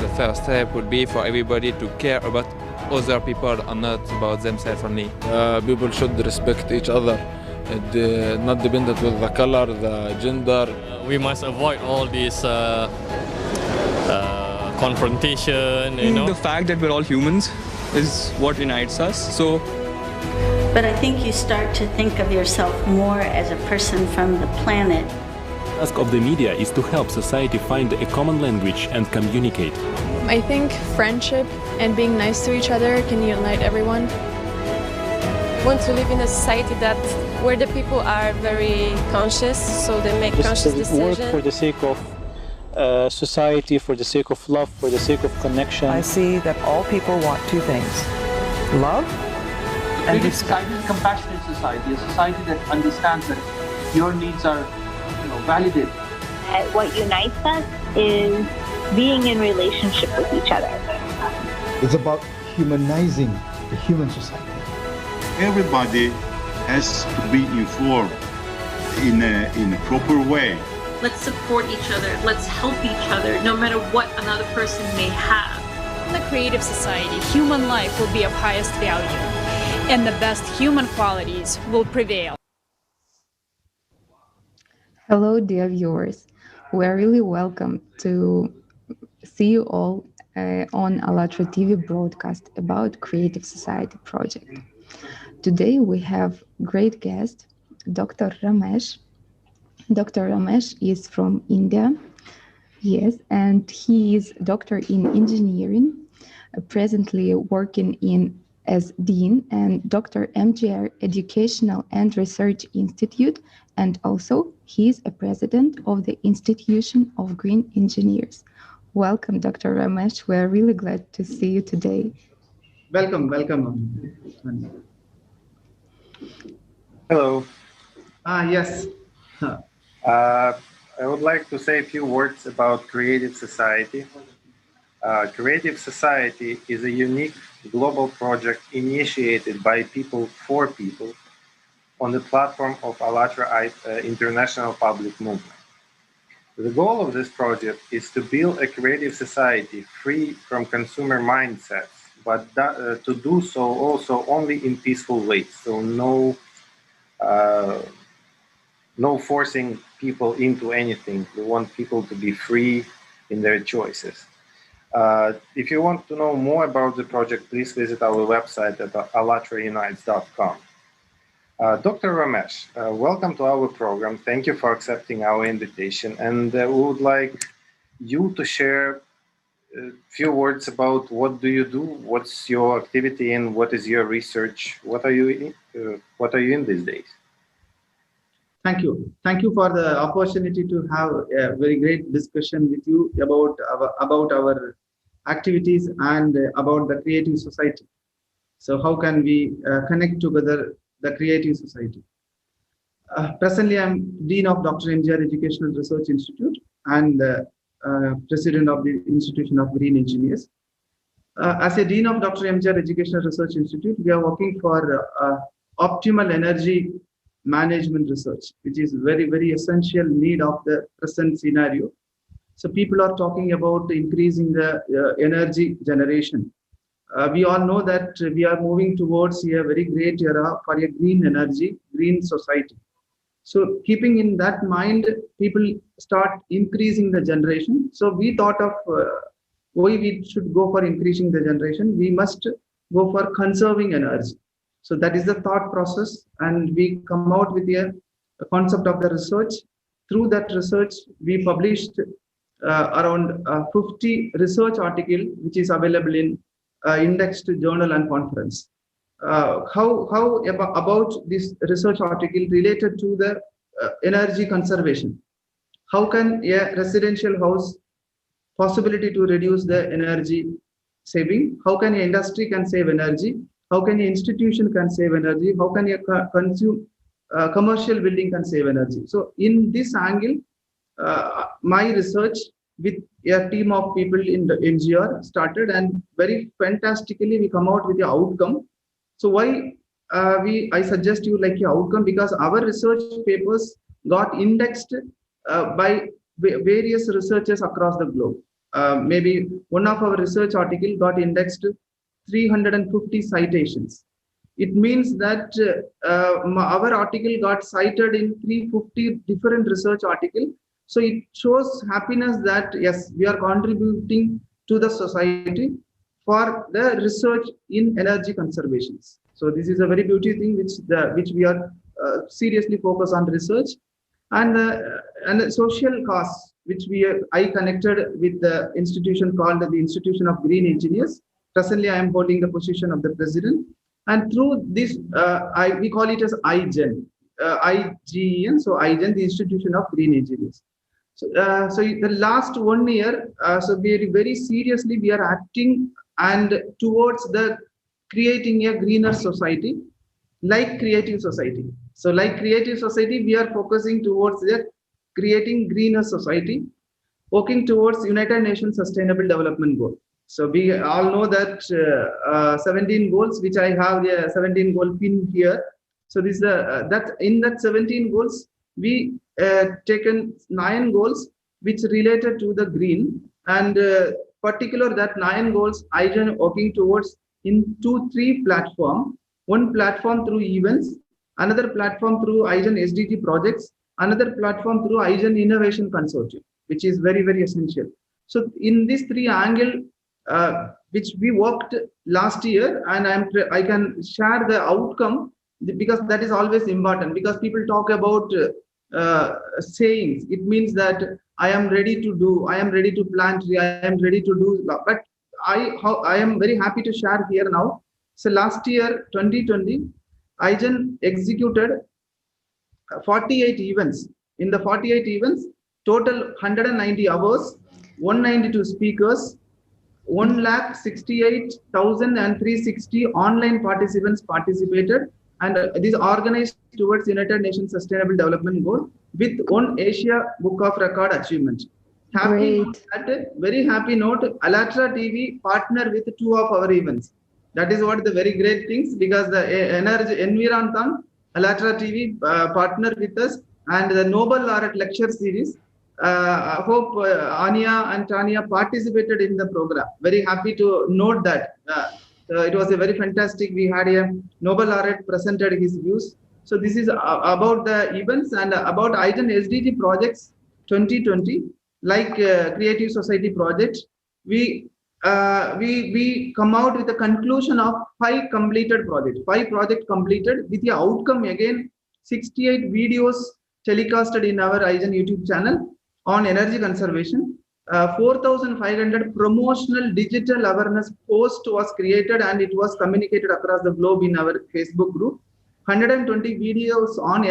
The first step would be for everybody to care about other people and not about themselves only. People should respect each other, not dependent with the color, the gender. We must avoid all this confrontation, The fact that we're all humans is what unites us. But I think you start to think of yourself more as a person from the planet. The task of the media is to help society find a common language and communicate. I think friendship and being nice to each other can unite everyone. I want to live in a society where the people are very conscious, so they make conscious decisions. Work for the sake of society, for the sake of love, for the sake of connection. I see that all people want two things: love and respect. A compassionate society, a society that understands that your needs are validated. What unites us is being in relationship with each other. It's about humanizing the human society. Everybody has to be informed in a proper way. Let's support each other. Let's help each other, no matter what another person may have. In the creative society, human life will be of highest value, and the best human qualities will prevail. Hello, dear viewers. We are really welcome to see you all on Allatra TV broadcast about Creative Society project. Today we have great guest, Dr. Ramesh. Dr. Ramesh is from India, yes, and he is doctor in engineering, presently working as Dean and Dr. M.G.R. Educational and Research Institute, and also he is a president of the Institution of Green Engineers. Welcome, Dr. Ramesh. We're really glad to see you today. Welcome. Hello. Yes. I would like to say a few words about Creative Society. Creative Society is a unique global project initiated by people for people on the platform of Allatraunites International Public Movement. The goal of this project is to build a creative society free from consumer mindsets, but to do so also only in peaceful ways. So no forcing people into anything. We want people to be free in their choices. If you want to know more about the project, please visit our website at Allatraunites.com. Dr. Ramesh, welcome to our program. Thank you for accepting our invitation. And we would like you to share a few words about what do you do, what's your activity, and what is your research? What are you in these days? Thank you. Thank you for the opportunity to have a very great discussion with you about our activities and about the Creative Society. So how can we connect together the Creative Society? Presently, I'm Dean of Dr. M.G.R. Educational Research Institute and President of the Institution of Green Engineers. As a Dean of Dr. M.G.R. Educational Research Institute, we are working for optimal energy management research, which is very, very essential need of the present scenario. So people are talking about increasing the energy generation. We all know that we are moving towards a very great era for a green energy, green society. So keeping in that mind, people start increasing the generation. So we thought of why we should go for increasing the generation. We must go for conserving energy. So that is the thought process, and we come out with a concept of the research. Through that research, we published around 50 research articles, which is available in indexed journal and conference. How about this research article related to the energy conservation? How can a residential house possibility to reduce the energy saving? How can an industry can save energy? How can an institution can save energy? How can a commercial building can save energy? So in this angle, my research with a team of people in the M.G.R. started, and very fantastically we come out with the outcome. So why I suggest you like an outcome, because our research papers got indexed by various researchers across the globe. maybe one of our research article got indexed 350 citations. It means that our article got cited in 350 different research articles. So it shows happiness that yes, we are contributing to the society for the research in energy conservations. So this is a very beautiful thing which we are seriously focused on research, and the social cause which I connected with the institution called the Institution of Green Engineers. Presently, I am holding the position of the president, and through this, we call it as IGEN, IGEN. So IGEN, the Institution of Green Engineers. So, the last 1 year, so very seriously we are acting and towards the creating a greener society, like Creative Society. So, like Creative Society, we are focusing towards the creating greener society, working towards United Nations Sustainable Development Goal. So we all know that 17 goals, which I have a 17 goal pin here. So this that in that 17 goals, we taken 9 goals which related to the green, and particular that 9 goals I am working towards in 2-3 platform. One platform through events, another platform through IGEN SDG projects, another platform through IGEN Innovation Consortium, which is very essential. So in these 3 angles, which we worked last year, and I can share the outcome, because that is always important, because people talk about sayings. It means that I am ready to do, I am ready to plant tree, I am ready to do, but I am very happy to share here now. So last year 2020, IGEN executed 48 events. In the 48 events, total 190 hours, 192 speakers, 1,68,360 online participants participated, and this organized towards United Nations Sustainable Development Goal with one Asia Book of Record achievement. Very happy note, Allatra TV partner with 2 of our events. That is what the very great things, because the energy Environthon, Allatra TV partner with us, and the Nobel Laureate lecture series. I hope Anya and Tanya participated in the program. Very happy to note that. It was a very fantastic. We had a Nobel Laureate presented his views. So this is about the events and about IGEN SDG projects 2020, like Creative Society project. We come out with a conclusion of 5 completed projects. 5 projects completed with the outcome again 68 videos telecasted in our IGEN YouTube channel on energy conservation. 4,500 promotional digital awareness post was created, and it was communicated across the globe in our Facebook group. 120 videos on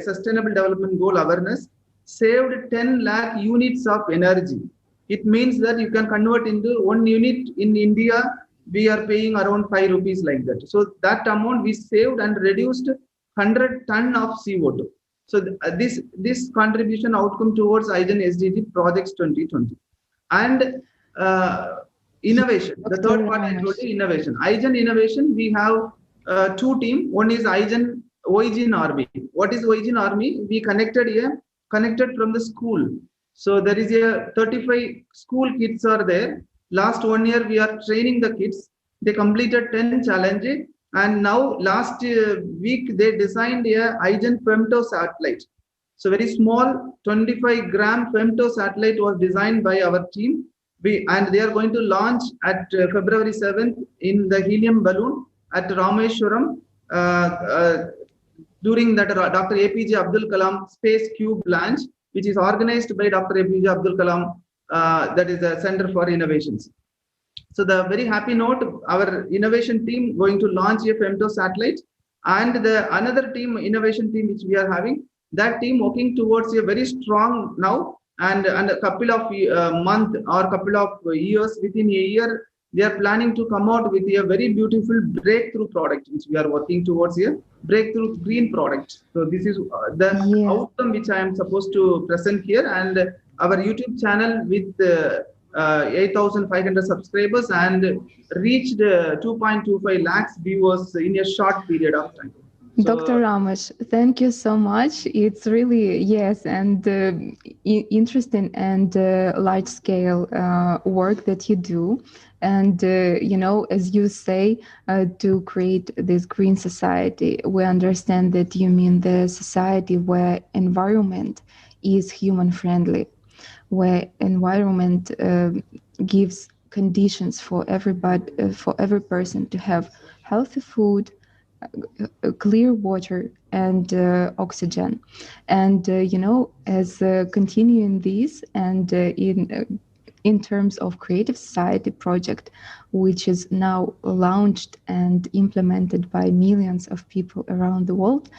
sustainable development goal awareness saved 10 lakh units of energy. It means that you can convert into 1 unit in India. We are paying around 5 rupees like that. So that amount we saved and reduced 100 ton of CO2. So this contribution outcome towards IGEN SDG projects 2020. And innovation, the third part I told you, innovation. IGEN innovation, we have 2 teams. One is IGEN Origin Army. What is Origin Army? We connected from the school. So there is a 35 school kids are there. Last 1 year we are training the kids. They completed 10 challenges. And now last week they designed a IGEN femto satellite. So very small 25 gram femto satellite was designed by our team. And they are going to launch at February 7th in the helium balloon at Rameshwaram during that Dr. APJ Abdul Kalam Space Cube launch, which is organized by Dr. APJ Abdul Kalam, that is the Center for Innovations. So the very happy note, our innovation team going to launch a femto satellite, and the another team, innovation team, which we are having, that team working towards a very strong now, and a couple of months or couple of years, within a year, they are planning to come out with a very beautiful breakthrough product, which we are working towards a breakthrough green product. So this is the outcome which I am supposed to present here, and our YouTube channel with 8,500 subscribers and reached 2.25 lakhs viewers in a short period of time. Dr. Ramesh, thank you so much. It's really, yes, and interesting and large-scale work that you do. And, as you say, to create this green society, we understand that you mean the society where environment is human-friendly, where environment gives conditions for everybody, for every person to have healthy food, clear water and oxygen. And as continuing this, and in terms of Creative Society project, which is now launched and implemented by millions of people around the world,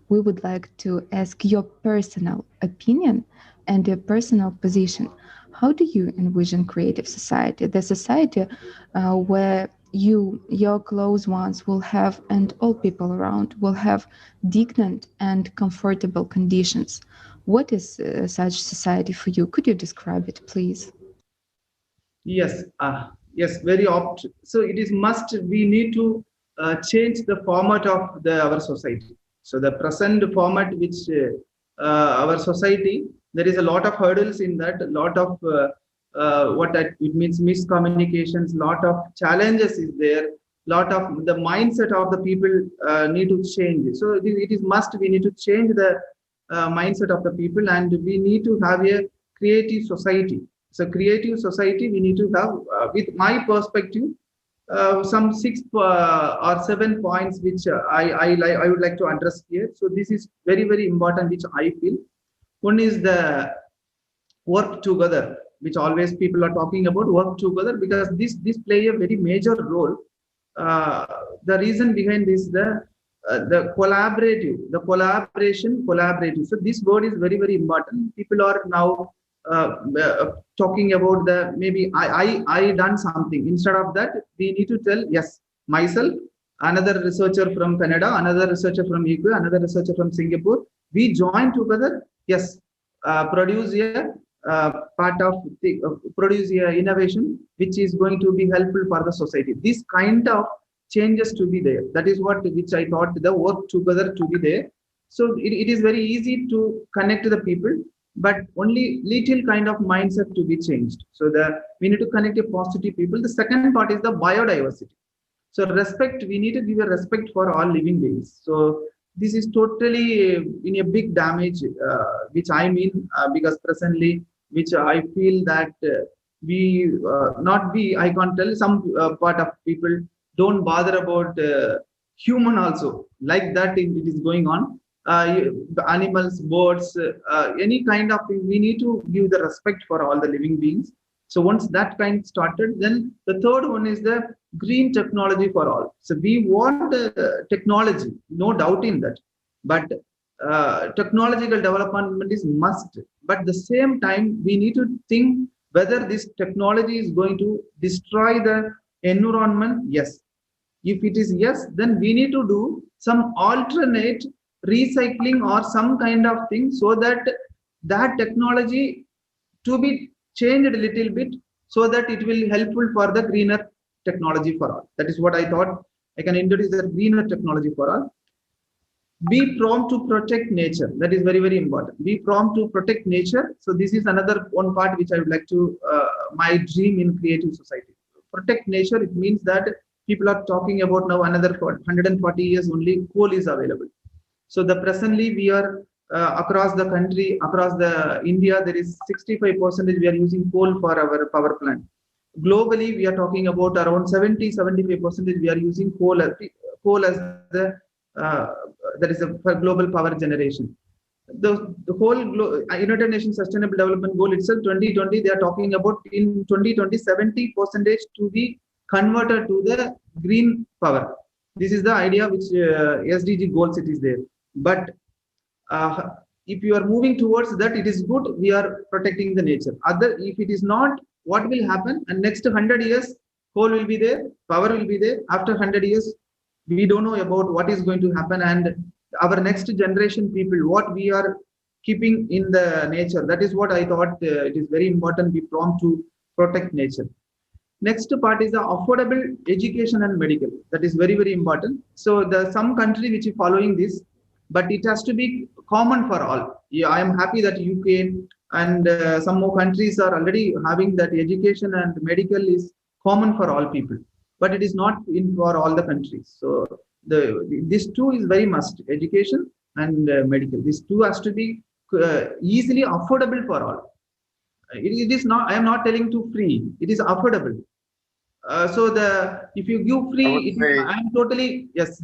we would like to ask your personal opinion and your personal position. How do you envision Creative Society, the society where your close ones will have, and all people around will have, dignified and comfortable conditions? What is such society for you? Could you describe it, please? Yes, yes, very opt. So it is must. We need to change the format of our society. So the present format, which our society, there is a lot of hurdles in that, a lot of what that it means miscommunications, lot of challenges is there, lot of the mindset of the people need to change. So it is must. We need to change the mindset of the people, and we need to have a creative society. So creative society, we need to have, with my perspective, some 6 or 7 points which I would like to address here. So this is very, very important, which I feel. One is the work together, which always people are talking about work together, because this play a very major role. The reason behind this, the collaborative, the collaboration, collaborative. So this word is very, very important. People are now talking about the maybe I done something. Instead of that, we need to tell, yes, myself, another researcher from Canada, another researcher from UK, another researcher from Singapore, we join together, yes, produce a part of the produce a innovation which is going to be helpful for the society. This kind of changes to be there. That is what which I thought, the work together to be there. So it is very easy to connect to the people, but only little kind of mindset to be changed. So we need to connect a positive people. The second part is the biodiversity. So respect, we need to give a respect for all living beings. So this is totally in a big damage, which I mean, because presently, which I feel that I can't tell, some part of people don't bother about human also, like that it is going on. Animals, birds, any kind of thing, we need to give the respect for all the living beings. So once that kind started, then the third one is the green technology for all. So we want technology, no doubt in that, but technological development is must. But at the same time, we need to think whether this technology is going to destroy the environment. Yes. If it is yes, then we need to do some alternate recycling or some kind of thing, so that that technology to be changed a little bit, so that it will helpful for the greener technology for all. That is what I thought I can introduce, the greener technology for all. Be prompt to protect nature. That is very, very important. Be prompt to protect nature. So this is another one part which I would like to, my dream in creative society. Protect nature, it means that people are talking about now another 140 years only coal is available. So presently we are across the country, across the India, there is 65% we are using coal for our power plant. Globally, we are talking about around 70-75% we are using coal as the that is for global power generation. The whole United Nations Sustainable Development Goal itself, 2020, they are talking about in 2020 70% to be converted to the green power. This is the idea which SDG goals it is there. But if you are moving towards that, it is good. We are protecting the nature. If it is not, what will happen? And next 100 years, coal will be there, power will be there. After 100 years, we don't know about what is going to happen, and our next generation people, what we are keeping in the nature. That is what I thought it is very important. Be prompt to protect nature. Next part is the affordable education and medical. That is very, very important. So some country which is following this, but it has to be common for all. Yeah, I am happy that UK and some more countries are already having that education and medical is common for all people, but it is not in for all the countries. So these two is very must, education and medical. These two has to be easily affordable for all. It is not, I am not telling to free, it is affordable. So if you give free, I am totally, yes.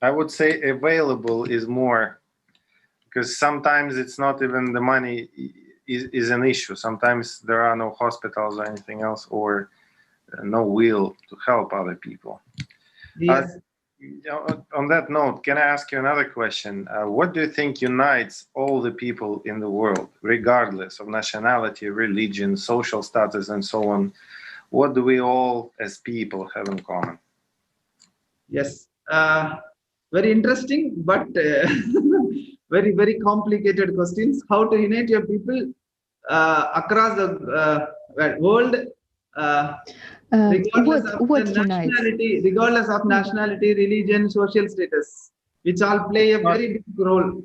I would say available is more, because sometimes it's not even the money is an issue. Sometimes there are no hospitals or anything else, or no will to help other people. Yes. On that note, can I ask you another question? What do you think unites all the people in the world, regardless of nationality, religion, social status, and so on? What do we all as people have in common? Yes, very interesting, but very, very complicated questions. How to unite your people across the world, regardless of nationality, religion, social status, which all play a very big role.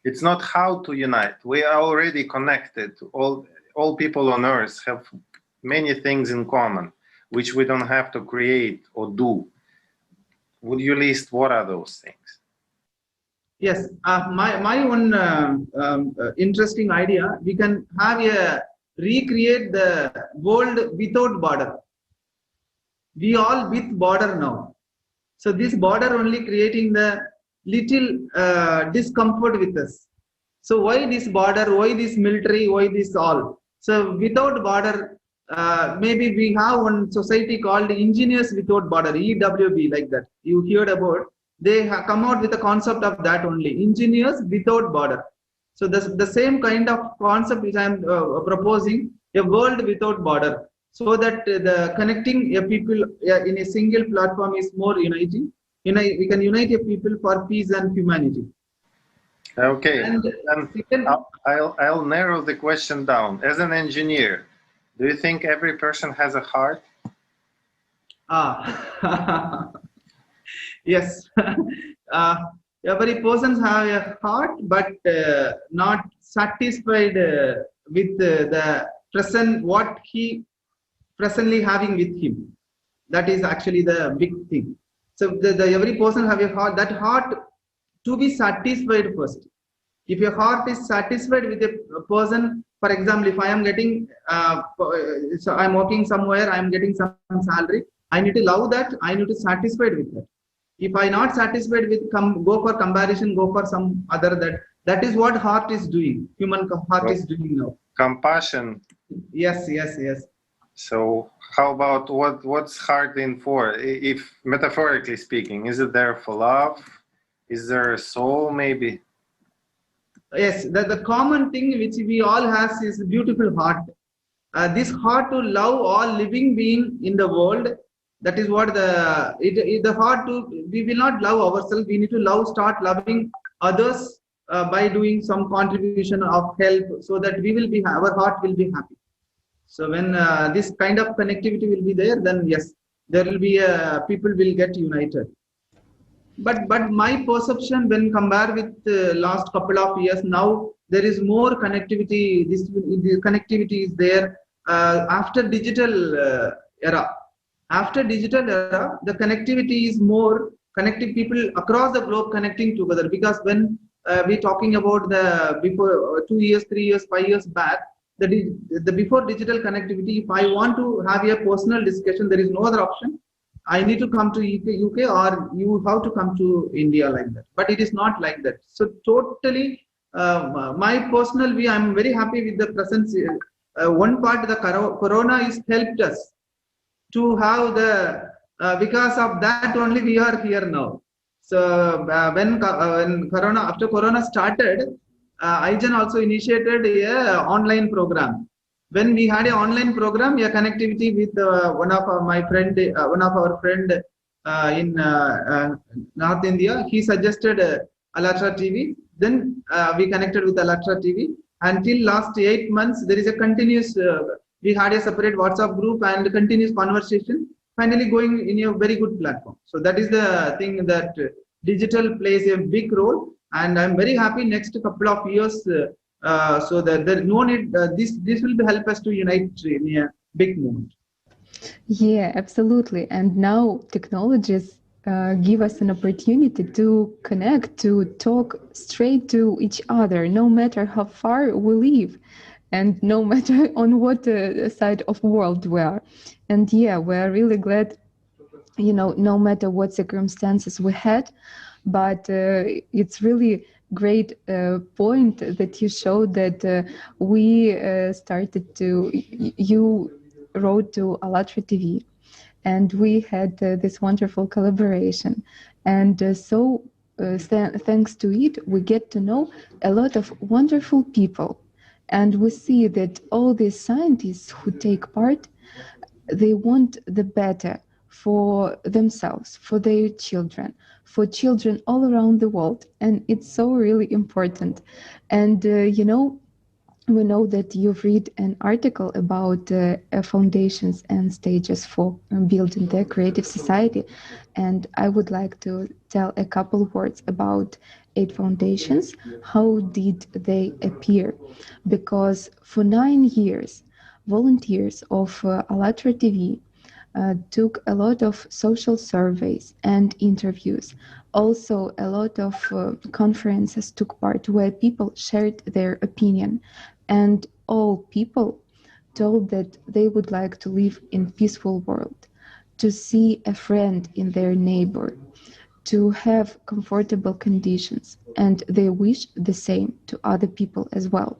It's not how to unite. We are already connected. All people on earth have many things in common, which we don't have to create or do. Would you list what are those things? Yes, my one interesting idea, we can have recreate the world without border. We all with border now. So this border only creating the little discomfort with us. So why this border, why this military, why this all? So without border, maybe we have one society called Engineers Without Border, EWB, like that. You heard about. They have come out with the concept of that only, Engineers Without Border. So the same kind of concept which I am proposing, a world without border, so that the connecting a people in a single platform is more uniting. We can unite a people for peace and humanity. Okay, I'll narrow the question down. As an engineer, do you think every person has a heart? Yes. Every person has a heart, but not satisfied with the present, what he presently having with him. That is actually the big thing. So every person have a heart. That heart to be satisfied first. If your heart is satisfied with a person, for example, if I am getting, so I'm working somewhere, I am getting some salary. I need to love that. I need to satisfied with that. If I not satisfied with, go for comparison, go for some other that is what heart is doing. Human heart is doing now. Compassion. Yes, yes, yes. So how about what's heart in for? If metaphorically speaking, is it there for love? Is there a soul maybe? Yes, the common thing which we all has is beautiful heart. This heart to love all living being in the world. That is what the heart to, we will not love ourselves. We need to start loving others by doing some contribution of help, so that we will be, our heart will be happy. So when this kind of connectivity will be there, then yes, there will be people will get united. But my perception when compared with last couple of years, now there is more connectivity. The connectivity is there after digital era. After digital era, the connectivity is more connecting people across the globe, connecting together. Because when we're talking about the before 2 years, 3 years, 5 years back, the before digital connectivity, if I want to have a personal discussion, there is no other option. I need to come to UK or you have to come to India, like that. But it is not like that. So totally, my personal view, I'm very happy with the presence. One part, the corona is helped us to have the, because of that only we are here now. So when corona, after corona started, IGEN also initiated a online program. When we had an online program, a connectivity with one of our friend in North India, he suggested Allatra TV. Then we connected with Allatra TV. Until last 8 months, there is a continuous we had a separate WhatsApp group and continuous conversation, finally going in a very good platform. So that is the thing that digital plays a big role, and I'm very happy next couple of years so that there no need this will help us to unite in a big movement. Yeah, absolutely. And now technologies give us an opportunity to connect, to talk straight to each other, no matter how far we live and no matter on what side of the world we are. And yeah, we're really glad, you know, no matter what circumstances we had, but it's really great point that you showed that we started to, you wrote to Allatra TV, and we had this wonderful collaboration. And thanks to it, we get to know a lot of wonderful people. And we see that all these scientists who take part, they want the better for themselves, for their children, for children all around the world. And it's so really important. And, you know, we know that you've read an article about foundations and stages for building the creative society. And I would like to tell a couple words about 8 foundations. How did they appear? Because for 9 years, volunteers of Allatra TV took a lot of social surveys and interviews. Also, a lot of conferences took part where people shared their opinion. And all people told that they would like to live in peaceful world, to see a friend in their neighbor, to have comfortable conditions, and they wish the same to other people as well.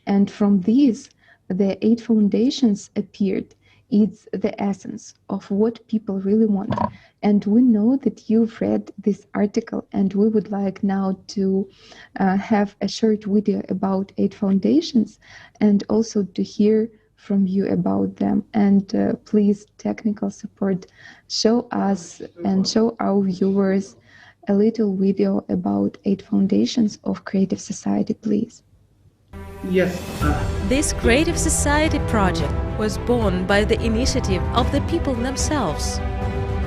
And from these, the 8 foundations appeared. It's the essence of what people really want. And we know that you've read this article, and we would like now to have a short video about 8 foundations and also to hear from you about them. And please, technical support, show us and show our viewers a little video about 8 foundations of Creative Society, please. Yes. This Creative Society project was born by the initiative of the people themselves.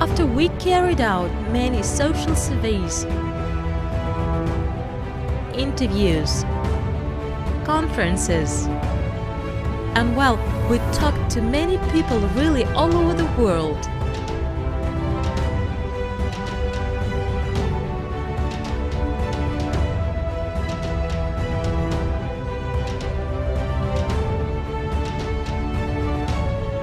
After we carried out many social surveys, interviews, conferences, and well, we talked to many people really all over the world.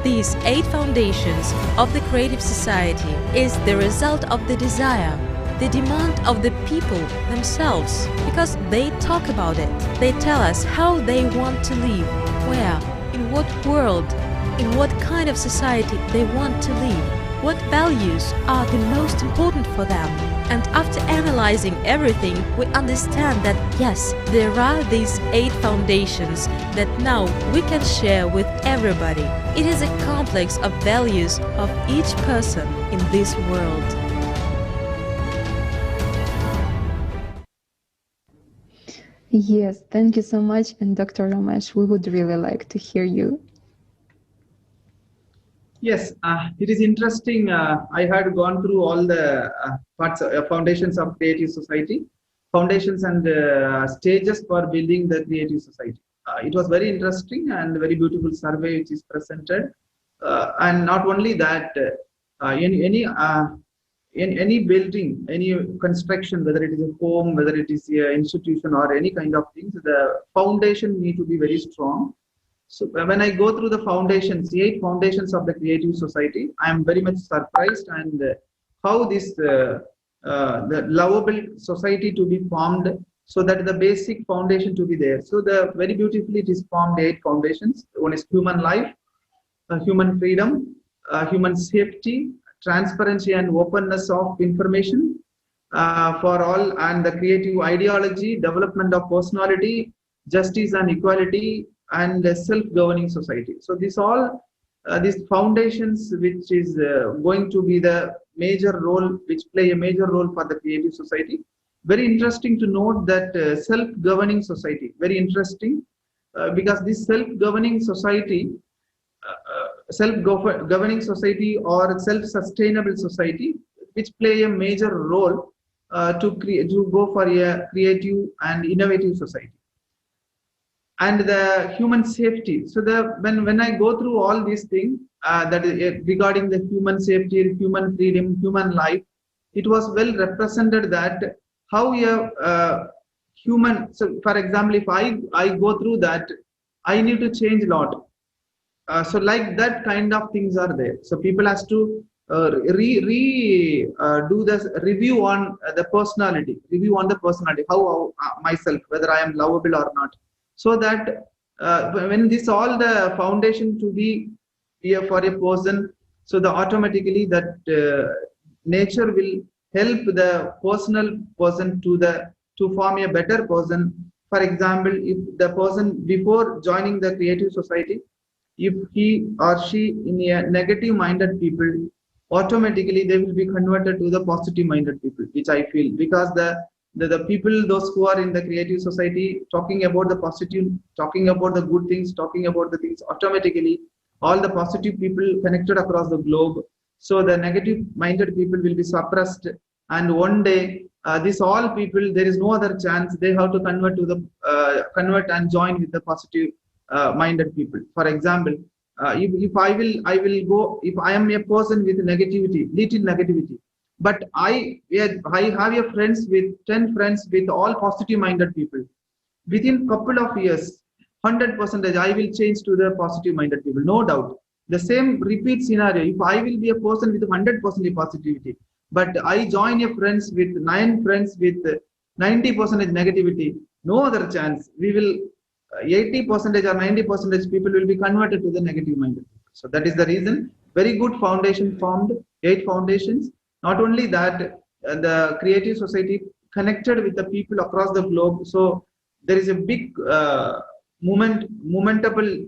These 8 foundations of the Creative Society is the result of the desire, the demand of the people themselves, because they talk about it. They tell us how they want to live, where, in what world, in what kind of society they want to live, what values are the most important for them. And after analyzing everything, we understand that yes, there are these 8 foundations that now we can share with everybody. It is a complex of values of each person in this world. Yes, thank you so much. And Dr. Ramesh, we would really like to hear you. Yes, it is interesting. I had gone through all the parts, foundations of Creative Society, foundations and stages for building the Creative Society. It was very interesting and very beautiful survey which is presented. And not only that, in any building, any construction, whether it is a home, whether it is an institution or any kind of things, the foundation need to be very strong. So when I go through the foundations, the 8 foundations of the Creative Society, I am very much surprised and how this the lovable society to be formed, so that the basic foundation to be there. So the very beautifully it is formed 8 foundations. One is human life, human freedom, human safety, transparency and openness of information for all, and the creative ideology, development of personality, justice and equality, and a self-governing society. So these all these foundations which is going to be the major role, which play a major role for the Creative Society. Very interesting to note that self-governing society, very interesting because this self-governing society self-governing society or self-sustainable society, which play a major role to go for a creative and innovative society. And the human safety. So when I go through all these things that is regarding the human safety, human freedom, human life, it was well represented that how a human. So for example, if I go through that, I need to change a lot. So like that kind of things are there. So people has to do this review on the personality, how myself, whether I am lovable or not. So that when this all the foundation to be here for a person, so the automatically that nature will help the personal person to form a better person. For example, if the person before joining the creative society, if he or she in a negative minded people, automatically they will be converted to the positive minded people, which I feel, because the people, those who are in the creative society, talking about the positive, talking about the good things, talking about the things, automatically all the positive people connected across the globe. So the negative minded people will be suppressed, and one day these all people, there is no other chance, they have to convert and join with the positive minded people. For example, if I will go, if I am a person with negativity, little negativity, but I have a friends with 10 friends with all positive minded people, within couple of years 100% I will change to the positive minded people, no doubt. The same repeat scenario, if I will be a person with 100% positivity, but I join a friends with 9 friends with 90% negativity, no other chance, we will 80% or 90% people will be converted to the negative minded people. So that is the reason very good foundation formed, 8 foundations. Not only that, the creative society connected with the people across the globe. So there is a big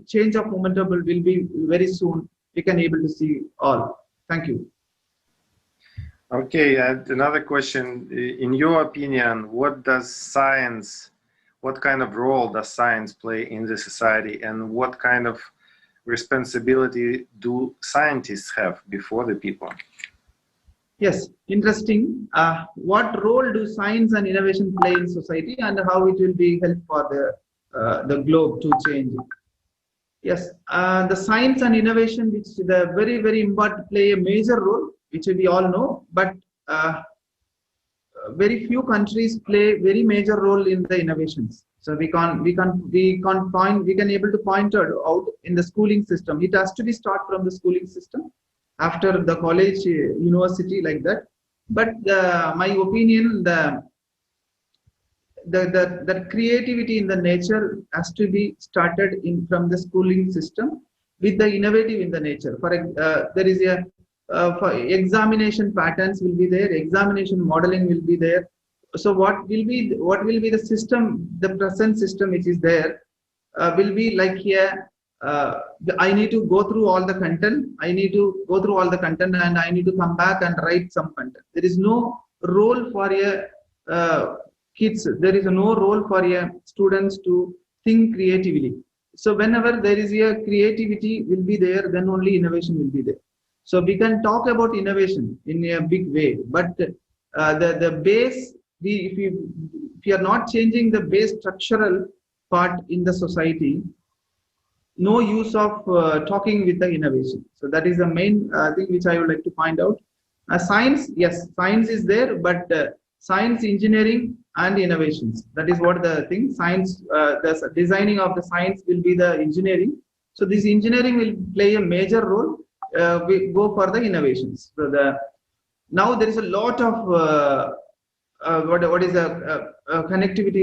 change of momentable will be very soon. We can able to see all. Thank you. Okay, another question. In your opinion, what kind of role does science play in the society, and what kind of responsibility do scientists have before the people? Yes, interesting. What role do science and innovation play in society, and how it will be help for the globe to change? Yes, the science and innovation, which the very, very important, play a major role, which we all know, but very few countries play very major role in the innovations. So we can able to point out in the schooling system. It has to be start from the schooling system, after the college, university, like that. But my opinion, the creativity in the nature has to be started from the schooling system with the innovative in the nature. For there is a for examination patterns will be there, examination modeling will be there. So what will be the system, the present system which is there will be like here. I need to go through all the content. And I need to come back and write some content. There is no role for a kids. There is no role for a students to think creatively. So whenever there is a creativity will be there, then only innovation will be there. So we can talk about innovation in a big way, but the base, if you are not changing the base structural part in the society, no use of talking with the innovation. So that is the main thing which I would like to find out. Science, yes, science is there, but science, engineering, and innovations. That is what the thing. Science, the designing of the science will be the engineering. So this engineering will play a major role. We go for the innovations. So now there is a lot of connectivity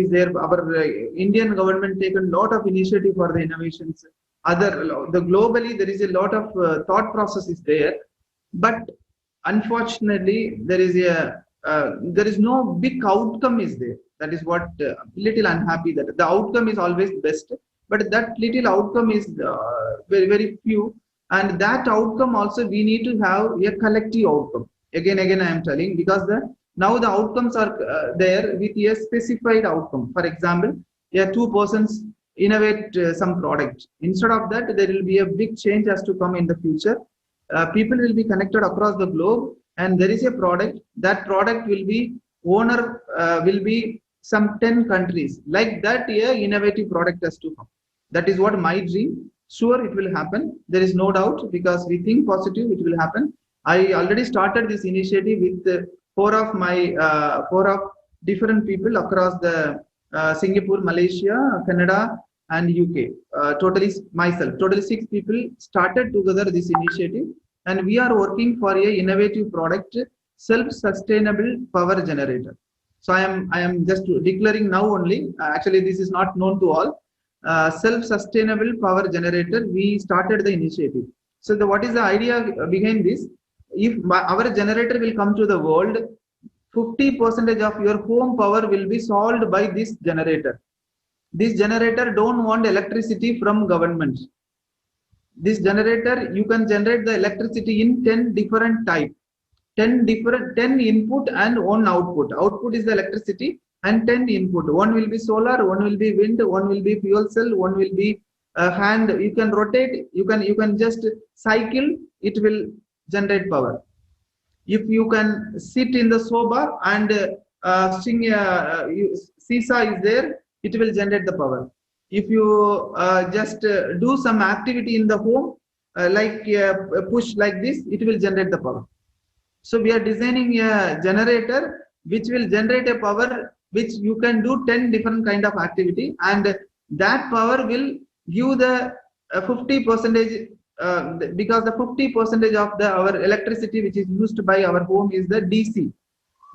is there. Our Indian government taken a lot of initiative for the innovations. Globally there is a lot of thought process is there, but unfortunately there is no big outcome is there. That is what little unhappy, that the outcome is always best, but that little outcome is very, very few. And that outcome also we need to have a collective outcome. Again I am telling, because now the outcomes are there with a specified outcome. For example, 2 persons innovate some product. Instead of that, there will be a big change has to come in the future. People will be connected across the globe, and there is a product. That product will be will be some 10 countries. Like that, a innovative product has to come. That is what my dream. Sure, it will happen. There is no doubt, because we think positive, it will happen. I already started this initiative with four of different people across the Singapore, Malaysia, Canada, and UK. Totally 6 people started together this initiative, and we are working for a innovative product, self-sustainable power generator. So I am just declaring now only. Actually, this is not known to all. Self-sustainable power generator. We started the initiative. So what is the idea behind this? If our generator will come to the world, 50% of your home power will be solved by this generator. This generator don't want electricity from government. This generator, you can generate the electricity in 10 different types. 10 input and 1 output. Output is the electricity, and 10 input. One will be solar, one will be wind, one will be fuel cell, one will be hand. You can rotate, you can just cycle, it will generate power. If you can sit in the soba and sing seesaw is there, it will generate the power. If you just do some activity in the home, like push like this, it will generate the power. So we are designing a generator which will generate a power which you can do 10 different kind of activity, and that power will give the 50%, because the 50% of our electricity which is used by our home is the DC.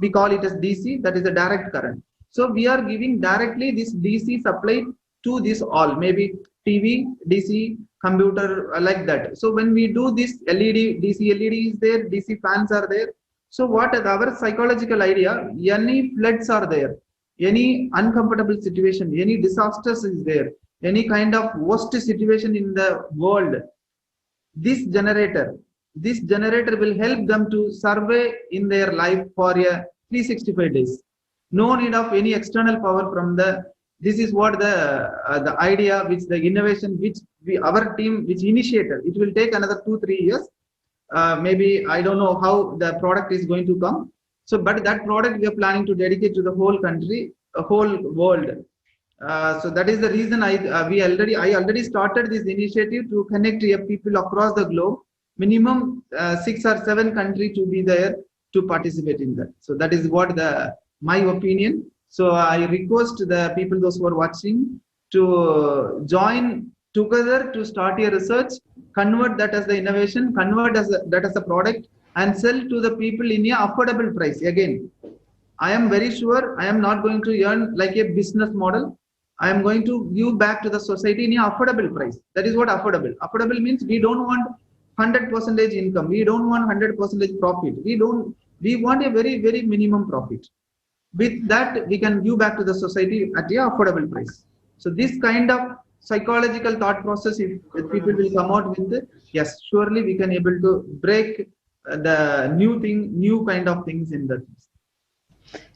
We call it as DC, that is a direct current. So we are giving directly this DC supply to this all, maybe TV, DC, computer, like that. So when we do this LED, DC LED is there, DC fans are there. So what our psychological idea, any floods are there, any uncomfortable situation, any disasters is there, any kind of worst situation in the world, this generator will help them to survey in their life for 365 days. No need of any external power from the. This is what the idea, which the innovation, which our team which initiated. It will take another 2-3 years. Maybe I don't know how the product is going to come. So, but that product we are planning to dedicate to the whole country, whole world. So that is the reason I already started this initiative to connect people across the globe. Minimum 6 or 7 countries to be there to participate in that. So that is what my opinion. So I request the people, those who are watching, to join together to start a research, convert that as the innovation, convert that as a product, and sell to the people in a affordable price. Again, I am very sure I am not going to earn like a business model. I am going to give back to the society in a affordable price. That is what affordable. Affordable means we don't want 100% income. We don't want 100% profit. We want a very, very minimum profit. With that, we can give back to the society at an affordable price. So this kind of psychological thought process, if people will come out with it, yes, surely we can able to break the new kind of things in that.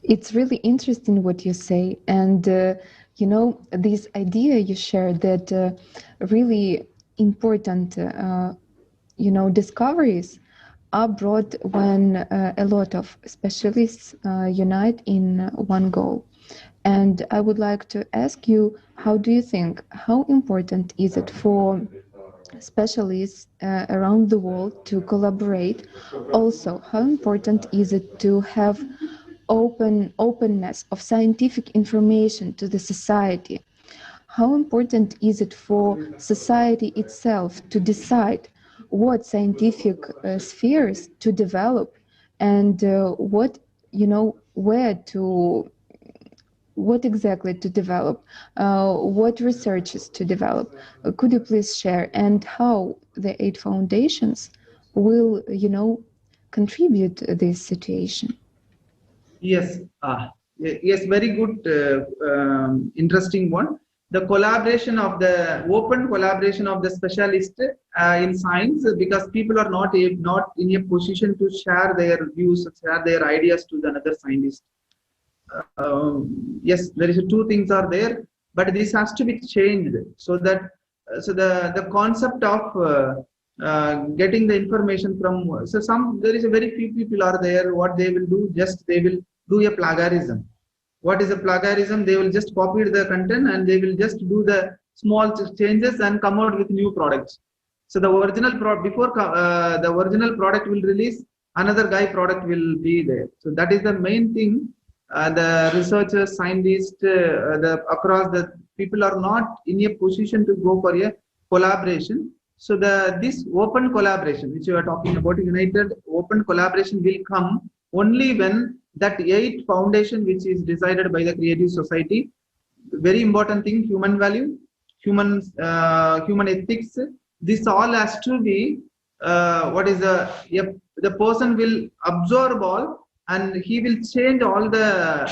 It's really interesting what you say, and you know, this idea you shared that really important, you know, discoveries are brought when a lot of specialists unite in one goal. And I would like to ask you, how do you think, how important is it for specialists around the world to collaborate? Also, how important is it to have openness of scientific information to the society? How important is it for society itself to decide what scientific spheres to develop, and what, you know, what exactly to develop, what researches to develop? Could you please share, and how the 8 foundations will, you know, contribute to this situation? Yes, yes, very good, interesting one. The collaboration of the open collaboration of the specialists in science, because people are not in a position to share their views, share their ideas to another scientist. Yes, there is 2 things are there. but this has to be changed so that the concept of getting the information from there is a very few people are there. What they will do, just they will do a plagiarism. What is a plagiarism? They will just copy the content and they will just do the small changes and come out with new products. So the original before the original product will release, another guy product will be there. So that is the main thing. The researchers, scientists, across the people are not in a position to go for a collaboration. So this open collaboration, which you are talking about, united open collaboration will come only when that 8 foundation, which is decided by the Creative Society, very important thing: human value, human ethics. This all has to be the person will absorb all, and he will change all the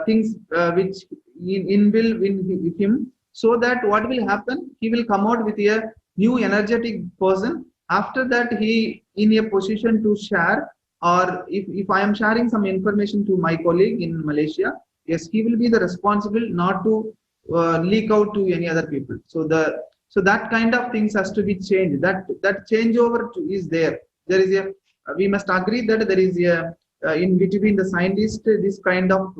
things which inbuilt in him, so that what will happen, he will come out with a new energetic person. After that, he in a position to share, or if I am sharing some information to my colleague in Malaysia, yes, he will be the responsible not to leak out to any other people. So that kind of things has to be changed. That changeover is there. There is we must agree that there is in between the scientists, this kind of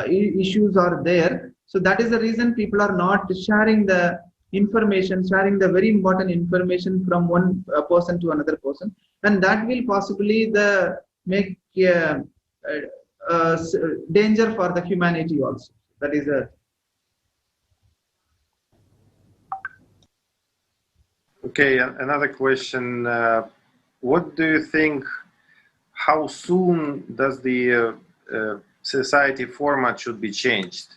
issues are there. So that is the reason people are not sharing the information, sharing the very important information from one person to another person, and that will possibly make danger for the humanity also. That is a. Okay, another question. What do you think, how soon does the society format should be changed?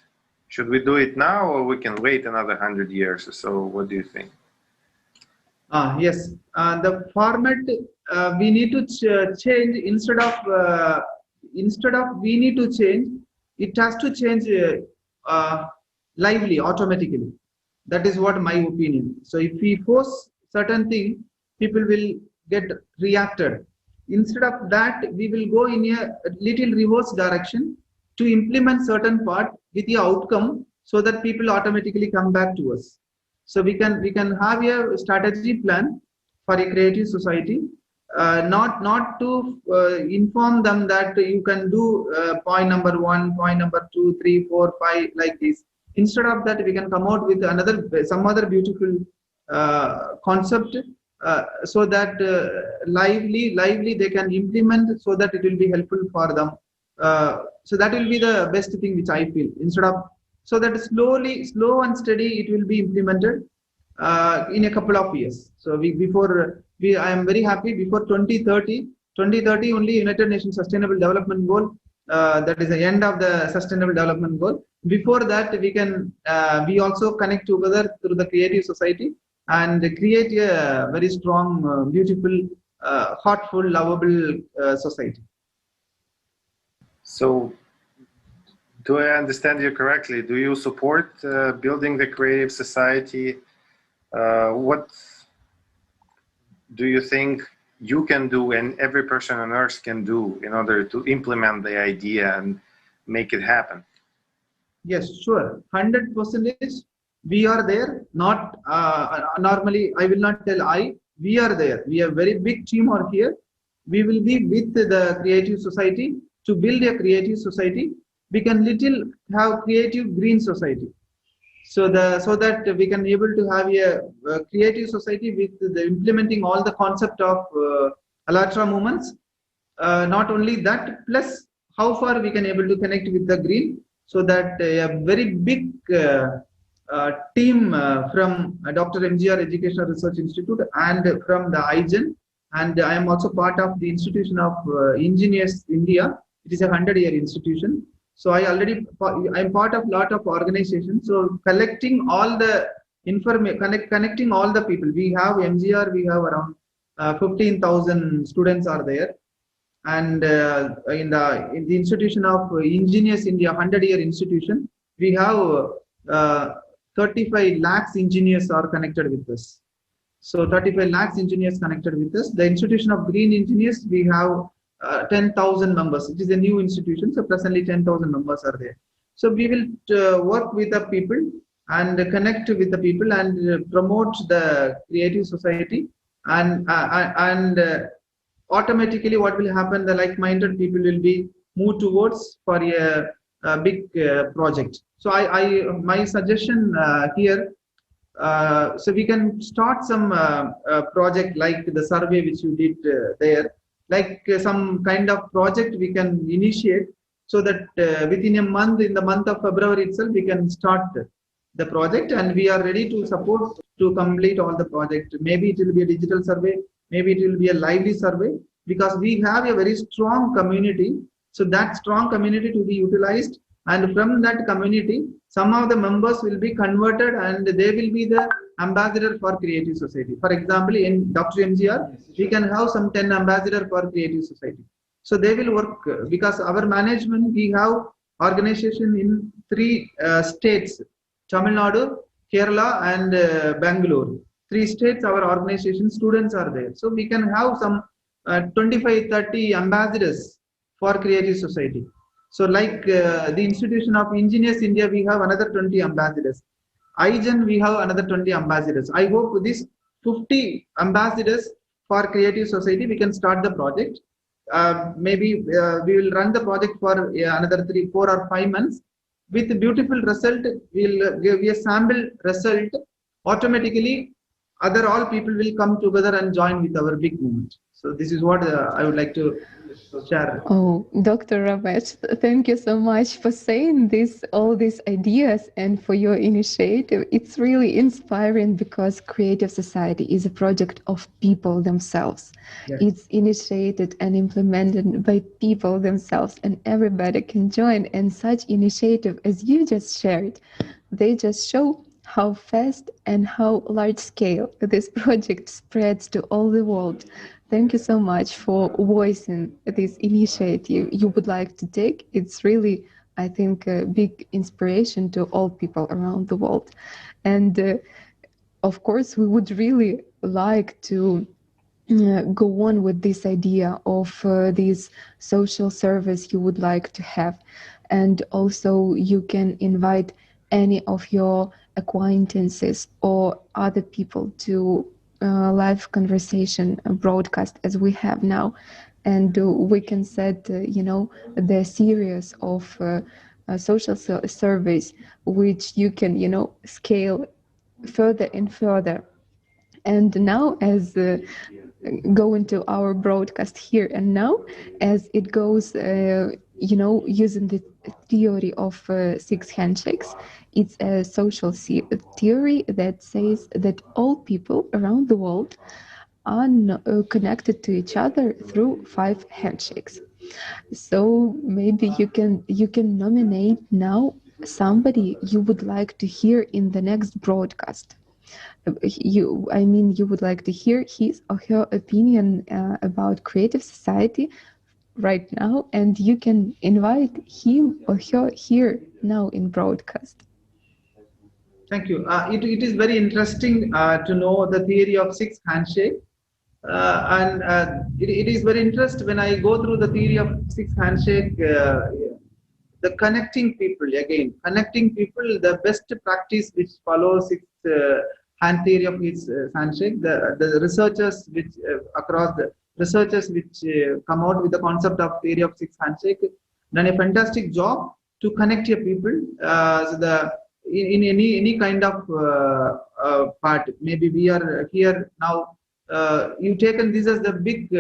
Should we do it now, or we can wait another 100 years or so? What do you think? Yes, the format we need to change. Instead of we need to change, it has to change lively, automatically. That is what my opinion. So if we force certain thing, people will get reacted. Instead of that, we will go in a little reverse direction to implement certain part with the outcome, so that people automatically come back to us. So we can have a strategy plan for a creative society, not to inform them that you can do point number 1, point number 2, 3, 4, 5 like this. Instead of that, we can come out with some other beautiful concept, so that lively they can implement, so that it will be helpful for them. So that will be the best thing which I feel. Instead of, so that slow and steady, it will be implemented in a couple of years. So I am very happy before 2030 only United Nations Sustainable Development Goal, that is the end of the Sustainable Development Goal. Before that, we also connect together through the Creative Society and create a very strong, beautiful, heartful, lovable society. So, do I understand you correctly? Do you support building the creative society? What do you think you can do and every person on earth can do in order to implement the idea and make it happen? Yes, sure. 100% we are there. Not normally, I will not tell we are there. We have very big team are here. We will be with the creative society to build a creative society. We can have creative green society. So that we can able to have a creative society with the implementing all the concept of Allatra movements. Not only that, plus how far we can able to connect with the green, so that a very big team from Dr. M.G.R. Educational Research Institute and from the IGEN, and I am also part of the Institution of Engineers India. It is a 100-year institution. So I am part of lot of organizations. So collecting all the information, connecting all the people. We have M.G.R. We have around 15,000 students are there, and in the Institution of Engineers India, 100-year institution, we have 35 lakhs engineers are connected with us. So 35 lakhs engineers connected with us. The Institution of Green Engineers, we have 10,000 members. It is a new institution, so presently 10,000 members are there. So we will work with the people and connect with the people and promote the creative society, and automatically what will happen, the like-minded people will be moved towards for a big project. So my suggestion here, so we can start some project like the survey which you did there, like some kind of project we can initiate, so that within a month, in the month of February itself, we can start the project, and we are ready to support to complete all the project. Maybe it will be a digital survey, maybe it will be a lively survey, because we have a very strong community. So that strong community to be utilized, and from that community, some of the members will be converted and they will be the ambassador for Creative Society. For example, in Dr. M.G.R, we can have some 10 ambassador for Creative Society. So they will work, because our management, we have organization in 3 states, Tamil Nadu, Kerala and Bangalore. 3 states, our organization students are there. So we can have some 25-30 ambassadors for Creative Society. So like the Institution of Engineers India, we have another 20 ambassadors. IGEN, we have another 20 ambassadors. I hope these 50 ambassadors for Creative Society, we can start the project. Maybe we will run the project for another 3, 4 or 5 months. With the beautiful result, we will give a sample result. Automatically, all people will come together and join with our big movement. So this is what I would like to share. Oh, Dr. Ramesh, thank you so much for saying all these ideas and for your initiative. It's really inspiring, because Creative Society is a project of people themselves. Yes. It's initiated and implemented by people themselves, and everybody can join. And such initiative as you just shared, they just show how fast and how large scale this project spreads to all the world. Thank you so much for voicing this initiative you would like to take. It's really, I think, a big inspiration to all people around the world. And of course, we would really like to go on with this idea of this social service you would like to have. And also you can invite any of your acquaintances or other people to live conversation broadcast as we have now, and we can set the series of social surveys which you can scale further and further. And now, as go into our broadcast here and now, as it goes using the theory of 6 handshakes. It's a social theory that says that all people around the world are connected to each other through 5 handshakes. So maybe you can nominate now somebody you would like to hear in the next broadcast. You would like to hear his or her opinion about Creative Society right now, and you can invite him or her here now in broadcast. Thank you. It is very interesting to know the theory of 6 handshake, and it is very interesting when I go through the theory of 6 handshake. The connecting people, the best practice which follows 6 hand theory of his handshake. The researchers which across the researchers which come out with the concept of theory of 6 handshake done a fantastic job to connect your people. In any kind of part, maybe we are here now. You've taken this as the big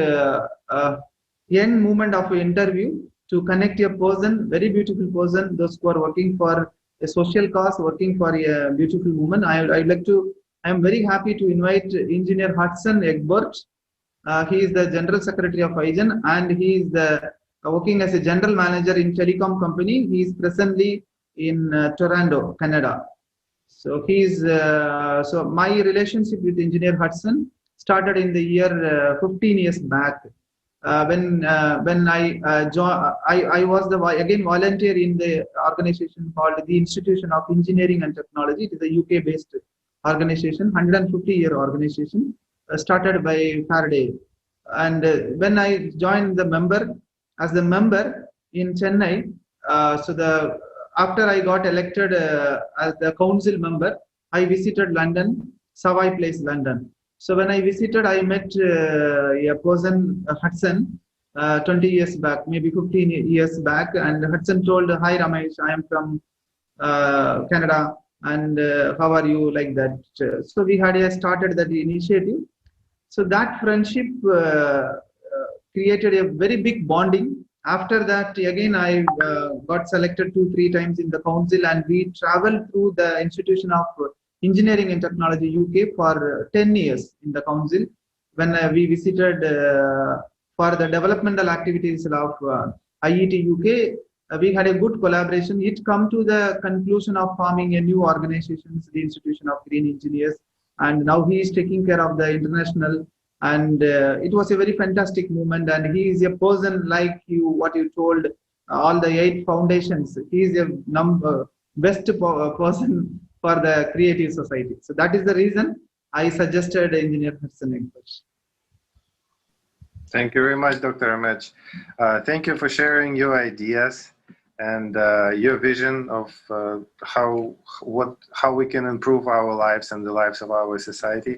end movement of an interview to connect a person, very beautiful person, those who are working for a social cause, working for a beautiful movement. I am very happy to invite Engineer Hudson Egbert. He is the General Secretary of IGEN, and he is working as a General Manager in telecom company. He is presently in Toronto, Canada. So so my relationship with Engineer Hudson started in the year 15 years back. When I was again volunteer in the organization called the Institution of Engineering and Technology. It is a UK-based organization, 150-year organization, started by Faraday. And when I joined as the member in Chennai, after I got elected as the council member, I visited London, Savoy Place, London. So when I visited, I met a person, Hudson, 20 years back, maybe 15 years back, and Hudson told, "Hi Ramesh, I am from Canada, and how are you?" like that. So we had started that initiative. So that friendship created a very big bonding. After that, again, I got selected 2-3 times in the council, and we traveled through the Institution of Engineering and Technology UK for 10 years in the council. When we visited for the developmental activities of IET UK, we had a good collaboration. It come to the conclusion of forming a new organization, the Institution of Green Engineers, and now he is taking care of the international. And it was a very fantastic movement. And he is a person like you, what you told, all the 8 foundations. He is a best person for the Creative Society. So that is the reason I suggested Engineer Hudson. Thank you very much, Dr. Ramesh. Thank you for sharing your ideas and your vision of how we can improve our lives and the lives of our society.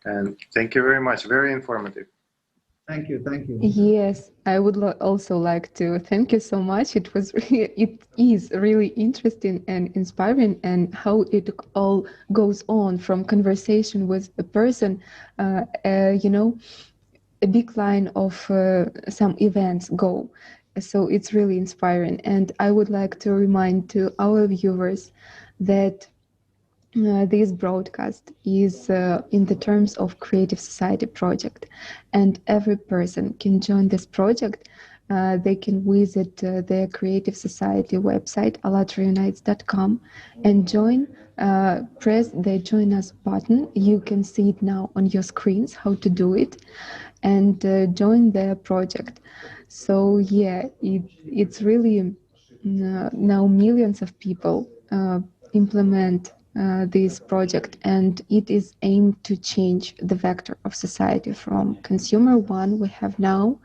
And thank you very much. Very informative. Thank you. Thank you. Yes, I would also like to thank you so much. It is really interesting and inspiring, and how it all goes on from conversation with a person, you know, a big line of some events go. So it's really inspiring. And I would like to remind to our viewers that this broadcast is in the terms of Creative Society project, and every person can join this project. They can visit their Creative Society website, Allatraunites.com, and join. Press the Join Us button. You can see it now on your screens how to do it, and join the project. So yeah, it's really now millions of people implement this project, and it is aimed to change the vector of society from consumer one we have now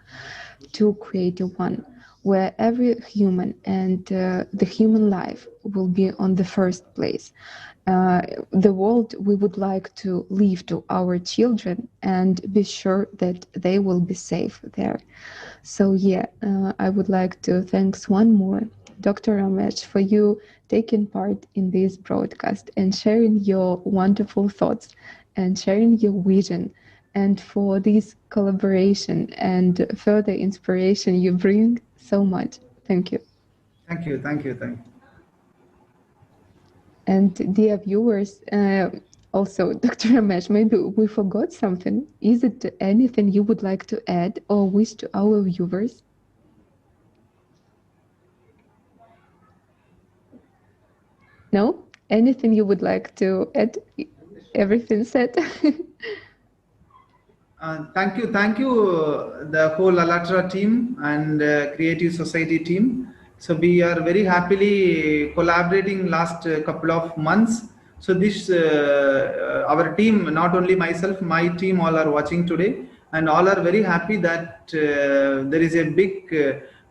to creative one, where every human and the human life will be on the first place. The world we would like to leave to our children and be sure that they will be safe there. So yeah, I would like to thanks one more Dr. Ramesh for you taking part in this broadcast and sharing your wonderful thoughts and sharing your vision, and for this collaboration and further inspiration you bring so much. Thank you. Thank you. Thank you. Thank you. And dear viewers, also Dr. Ramesh, maybe we forgot something. Is it anything you would like to add or wish to our viewers? No? Anything you would like to add? Everything said? Thank you, the whole Allatra team and Creative Society team. So we are very happily collaborating last couple of months. So this, our team, not only myself, my team all are watching today, and all are very happy that there is a big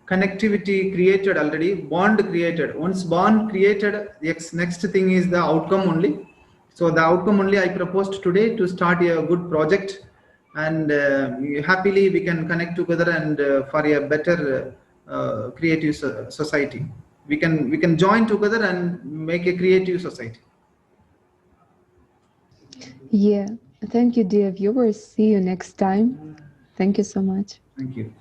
connectivity created already, bond created. Once bond created, next thing is the outcome only. So the outcome only I proposed today to start a good project, and happily we can connect together and for a better creative society. We can join together and make a creative society. Yeah, thank you, dear viewers. See you next time. Thank you so much. Thank you.